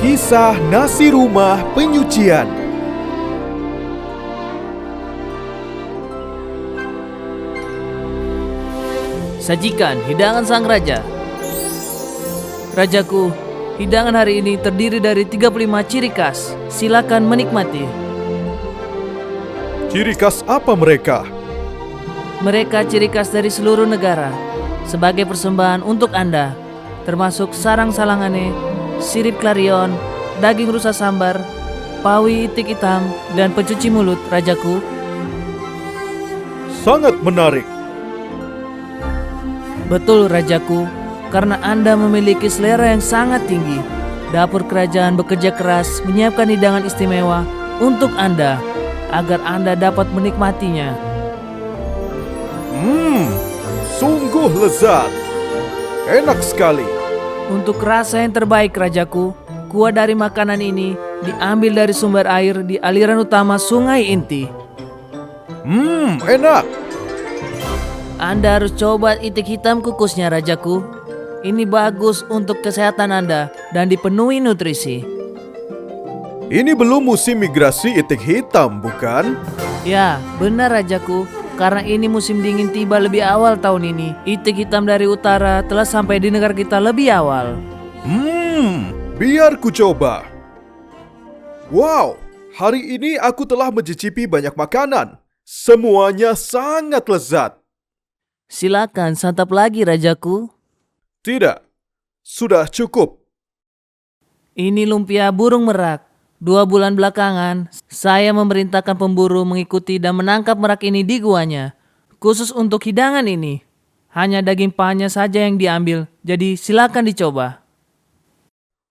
Kisah Nasi Rumah Penyucian. Sajikan hidangan sang raja. Rajaku, hidangan hari ini terdiri dari 35 ciri khas. Silakan menikmati. Ciri khas apa mereka? Mereka ciri khas dari seluruh negara. Sebagai persembahan untuk Anda, termasuk sarang salangane, sirip klarion, daging rusa sambar, pawi itik hitam, dan pencuci mulut, rajaku. Sangat menarik. Betul, rajaku, karena Anda memiliki selera yang sangat tinggi. Dapur kerajaan bekerja keras menyiapkan hidangan istimewa untuk Anda, agar Anda dapat menikmatinya. Sungguh lezat. Enak sekali. Untuk rasa yang terbaik, rajaku, kuah dari makanan ini diambil dari sumber air di aliran utama Sungai Inti. Enak. Anda harus coba itik hitam kukusnya, rajaku. Ini bagus untuk kesehatan Anda dan dipenuhi nutrisi. Ini belum musim migrasi itik hitam, bukan? Ya, benar, rajaku. Karena ini musim dingin tiba lebih awal tahun ini. Itik hitam dari utara telah sampai di negara kita lebih awal. Biar ku coba. Wow, hari ini aku telah mencicipi banyak makanan. Semuanya sangat lezat. Silakan santap lagi, rajaku. Tidak, sudah cukup. Ini lumpia burung merak. 2 bulan belakangan, saya memerintahkan pemburu mengikuti dan menangkap merak ini di guanya. Khusus untuk hidangan ini. Hanya daging pahanya saja yang diambil, jadi silakan dicoba.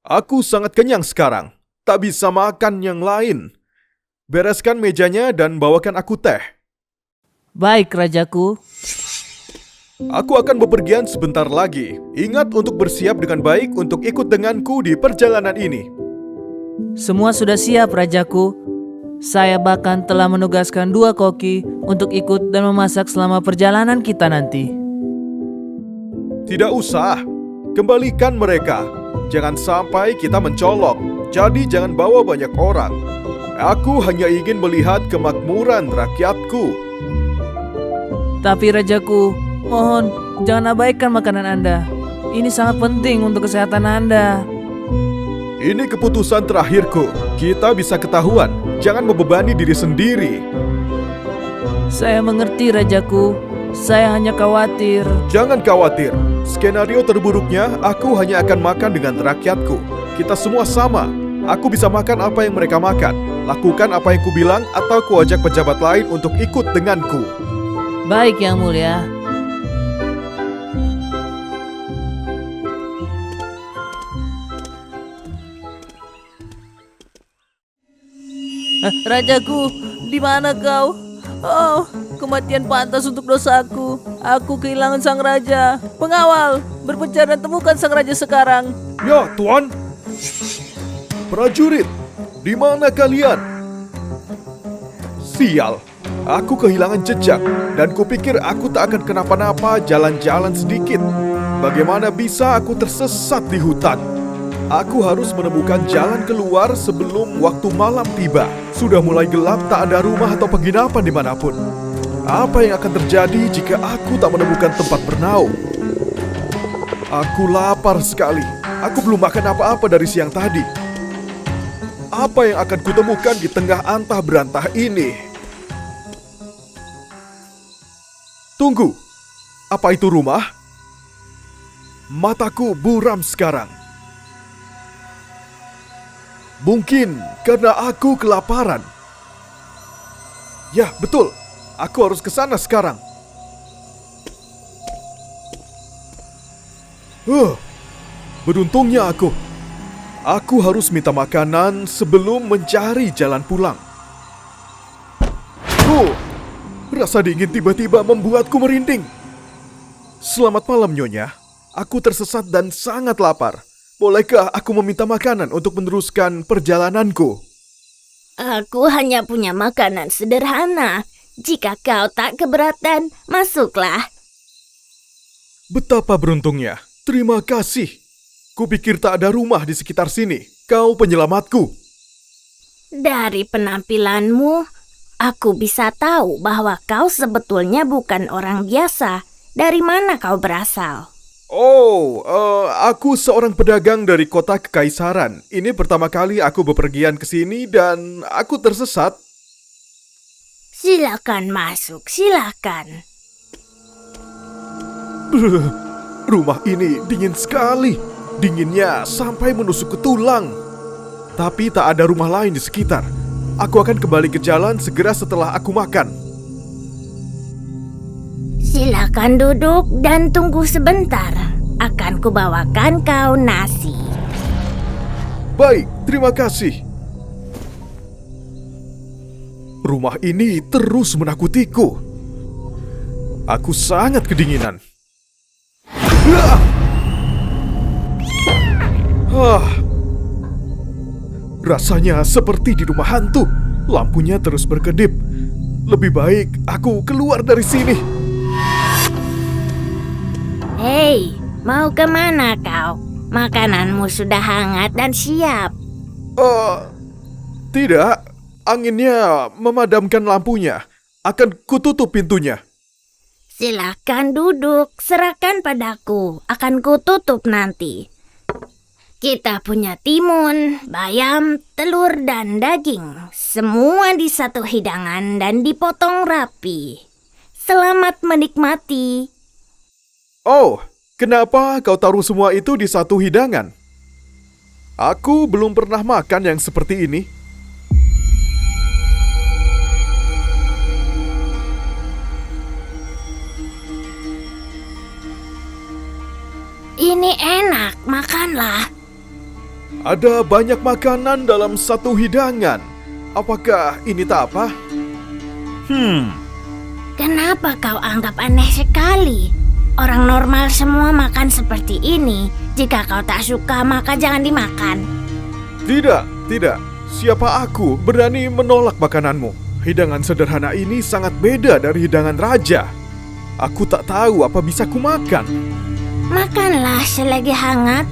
Aku sangat kenyang sekarang. Tak bisa makan yang lain. Bereskan mejanya dan bawakan aku teh. Baik, rajaku. Aku akan bepergian sebentar lagi. Ingat untuk bersiap dengan baik untuk ikut denganku di perjalanan ini. Semua sudah siap, rajaku. Saya bahkan telah menugaskan 2 koki untuk ikut dan memasak selama perjalanan kita nanti. Tidak usah. Kembalikan mereka. Jangan sampai kita mencolok. Jadi jangan bawa banyak orang. Aku hanya ingin melihat kemakmuran rakyatku. Tapi rajaku, mohon jangan abaikan makanan Anda. Ini sangat penting untuk kesehatan Anda. Ini keputusan terakhirku. Kita bisa ketahuan. Jangan membebani diri sendiri. Saya mengerti, rajaku. Saya hanya khawatir. Jangan khawatir. Skenario terburuknya, aku hanya akan makan dengan rakyatku. Kita semua sama. Aku bisa makan apa yang mereka makan. Lakukan apa yang kubilang atau kuajak pejabat lain untuk ikut denganku. Baik, Yang Mulia. Rajaku, di mana kau? Oh, kematian pantas untuk dosaku. Aku kehilangan sang raja. Pengawal, berpencar dan temukan sang raja sekarang. Ya, Tuan. Prajurit, di mana kalian? Sial, aku kehilangan jejak dan kupikir aku tak akan kenapa-napa jalan-jalan sedikit. Bagaimana bisa aku tersesat di hutan? Aku harus menemukan jalan keluar sebelum waktu malam tiba. Sudah mulai gelap, tak ada rumah atau penginapan dimanapun. Apa yang akan terjadi jika aku tak menemukan tempat bernaung? Aku lapar sekali. Aku belum makan apa-apa dari siang tadi. Apa yang akan kutemukan di tengah antah berantah ini? Tunggu, apa itu rumah? Mataku buram sekarang. Mungkin karena aku kelaparan. Ya, betul. Aku harus ke sana sekarang. Beruntungnya aku. Aku harus minta makanan sebelum mencari jalan pulang. Rasa dingin tiba-tiba membuatku merinding. Selamat malam, Nyonya. Aku tersesat dan sangat lapar. Bolehkah aku meminta makanan untuk meneruskan perjalananku? Aku hanya punya makanan sederhana. Jika kau tak keberatan, masuklah. Betapa beruntungnya. Terima kasih. Kupikir tak ada rumah di sekitar sini. Kau penyelamatku. Dari penampilanmu, aku bisa tahu bahwa kau sebetulnya bukan orang biasa. Dari mana kau berasal? Oh, aku seorang pedagang dari kota Kekaisaran. Ini pertama kali aku bepergian ke sini dan aku tersesat. Silakan masuk, silakan. Rumah ini dingin sekali. Dinginnya sampai menusuk ke tulang. Tapi tak ada rumah lain di sekitar. Aku akan kembali ke jalan segera setelah aku makan. Silakan duduk dan tunggu sebentar. Akan kubawakan kau nasi. Baik, terima kasih. Rumah ini terus menakutiku. Aku sangat kedinginan. Rasanya seperti di rumah hantu. Lampunya terus berkedip. Lebih baik aku keluar dari sini. Hei, mau kemana kau? Makananmu sudah hangat dan siap. Tidak. Anginnya memadamkan lampunya. Akan kututup pintunya. Silakan duduk, serahkan padaku. Akan kututup nanti. Kita punya timun, bayam, telur, dan daging. Semua di satu hidangan dan dipotong rapi. Selamat menikmati. Oh, kenapa kau taruh semua itu di satu hidangan? Aku belum pernah makan yang seperti ini. Ini enak, makanlah. Ada banyak makanan dalam satu hidangan. Apakah ini tak apa? Kenapa kau anggap aneh sekali? Orang normal semua makan seperti ini. Jika kau tak suka, maka jangan dimakan. Tidak. Siapa aku berani menolak makananmu? Hidangan sederhana ini sangat beda dari hidangan raja. Aku tak tahu apa bisa kumakan. Makanlah selagi hangat.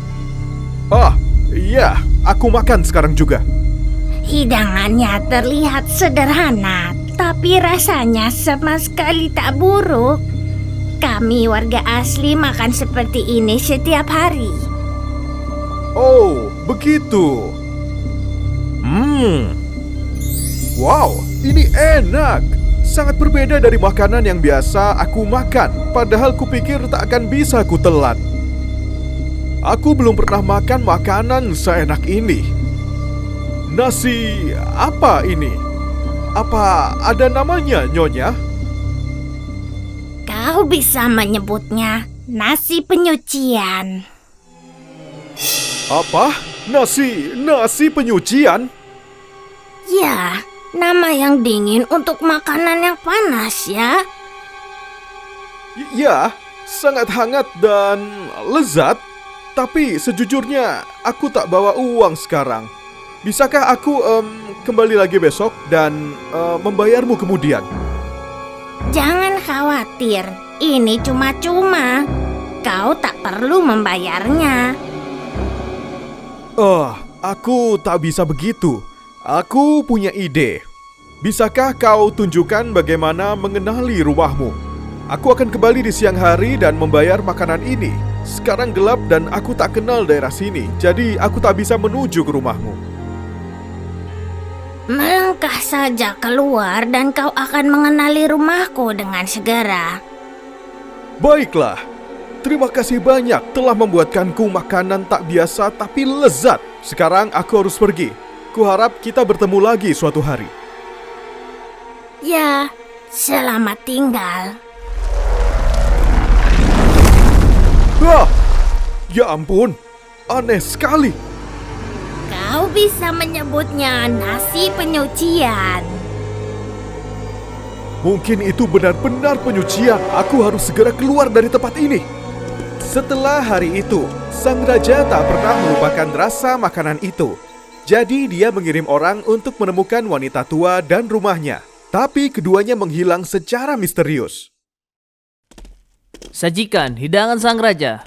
Iya, aku makan sekarang juga. Hidangannya terlihat sederhana, tapi rasanya sama sekali tak buruk. Kami warga asli makan seperti ini setiap hari. Oh, begitu. Wow, ini enak. Sangat berbeda dari makanan yang biasa aku makan. Padahal kupikir tak akan bisa kutelan. Aku belum pernah makan makanan seenak ini. Nasi apa ini? Apa ada namanya, Nyonya? Kau bisa menyebutnya nasi penyucian. Apa? Nasi penyucian? Ya, nama yang dingin untuk makanan yang panas ya. Ya, sangat hangat dan lezat. Tapi sejujurnya aku tak bawa uang sekarang. Bisakah aku kembali lagi besok dan membayarmu kemudian? Jangan khawatir, ini cuma-cuma. Kau tak perlu membayarnya. Aku tak bisa begitu. Aku punya ide. Bisakah kau tunjukkan bagaimana mengenali rumahmu? Aku akan kembali di siang hari dan membayar makanan ini. Sekarang gelap dan aku tak kenal daerah sini, jadi aku tak bisa menuju ke rumahmu. Melangkah saja keluar dan kau akan mengenali rumahku dengan segera. Baiklah, terima kasih banyak telah membuatkanku makanan tak biasa tapi lezat. Sekarang aku harus pergi. Kuharap kita bertemu lagi suatu hari. Ya, selamat tinggal. Ya ampun, aneh sekali. Kau bisa menyebutnya nasi penyucian. Mungkin itu benar-benar penyucian. Aku harus segera keluar dari tempat ini. Setelah hari itu, sang raja tak pernah melupakan rasa makanan itu. Jadi dia mengirim orang untuk menemukan wanita tua dan rumahnya. Tapi keduanya menghilang secara misterius. Sajikan hidangan sang raja.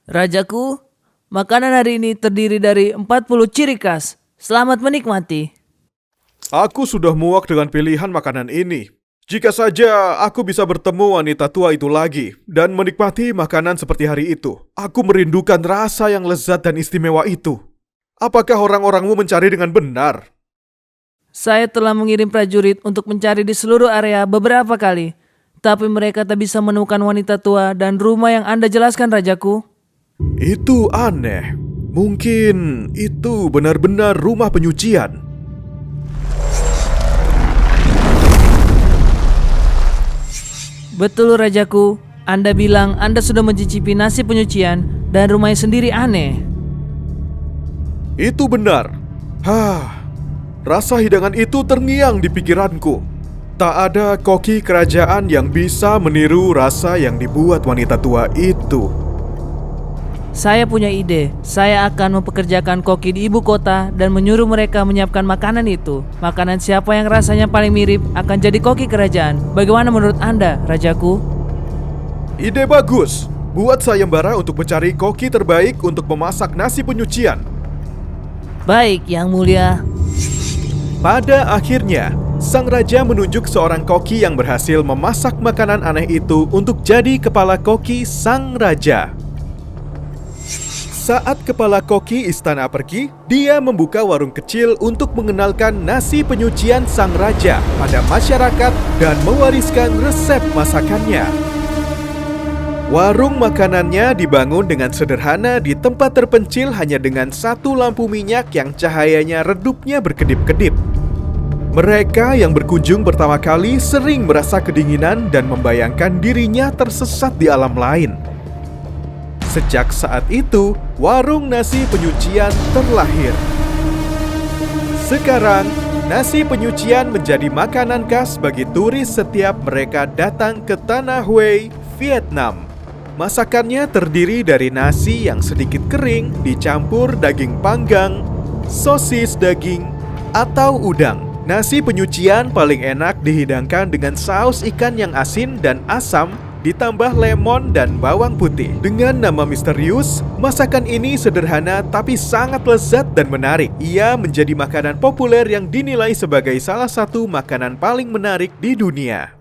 Rajaku, Makanan hari ini terdiri dari 40 ciri khas. Selamat menikmati. Aku sudah muak dengan pilihan makanan ini. Jika saja aku bisa bertemu wanita tua itu lagi dan menikmati makanan seperti hari itu, aku merindukan rasa yang lezat dan istimewa itu. Apakah orang-orangmu mencari dengan benar? Saya telah mengirim prajurit untuk mencari di seluruh area beberapa kali. Tapi mereka tak bisa menemukan wanita tua dan rumah yang Anda jelaskan, Rajaku. Itu aneh. Mungkin itu benar-benar rumah penyucian. Betul, Rajaku. Anda bilang Anda sudah mencicipi nasi penyucian dan rumahnya sendiri aneh. Itu benar. Rasa hidangan itu terngiang di pikiranku. Tak ada koki kerajaan yang bisa meniru rasa yang dibuat wanita tua itu. Saya punya ide. Saya akan mempekerjakan koki di ibu kota dan menyuruh mereka menyiapkan makanan itu. Makanan siapa yang rasanya paling mirip akan jadi koki kerajaan. Bagaimana menurut Anda, Rajaku? Ide bagus. Buat sayembara untuk mencari koki terbaik untuk memasak nasi penyucian. Baik, Yang Mulia. Pada akhirnya, sang raja menunjuk seorang koki yang berhasil memasak makanan aneh itu untuk jadi kepala koki sang raja. Saat kepala koki istana pergi, dia membuka warung kecil untuk mengenalkan nasi penyucian sang raja pada masyarakat dan mewariskan resep masakannya. Warung makanannya dibangun dengan sederhana di tempat terpencil hanya dengan satu lampu minyak yang cahayanya redupnya berkedip-kedip. Mereka yang berkunjung pertama kali sering merasa kedinginan dan membayangkan dirinya tersesat di alam lain. Sejak saat itu, warung nasi penyucian terlahir. Sekarang, nasi penyucian menjadi makanan khas bagi turis setiap mereka datang ke Tanah Hue, Vietnam. Masakannya terdiri dari nasi yang sedikit kering dicampur daging panggang, sosis daging, atau udang. Nasi penyucian paling enak dihidangkan dengan saus ikan yang asin dan asam, ditambah lemon dan bawang putih. Dengan nama misterius, masakan ini sederhana tapi sangat lezat dan menarik. Ia menjadi makanan populer yang dinilai sebagai salah satu makanan paling menarik di dunia.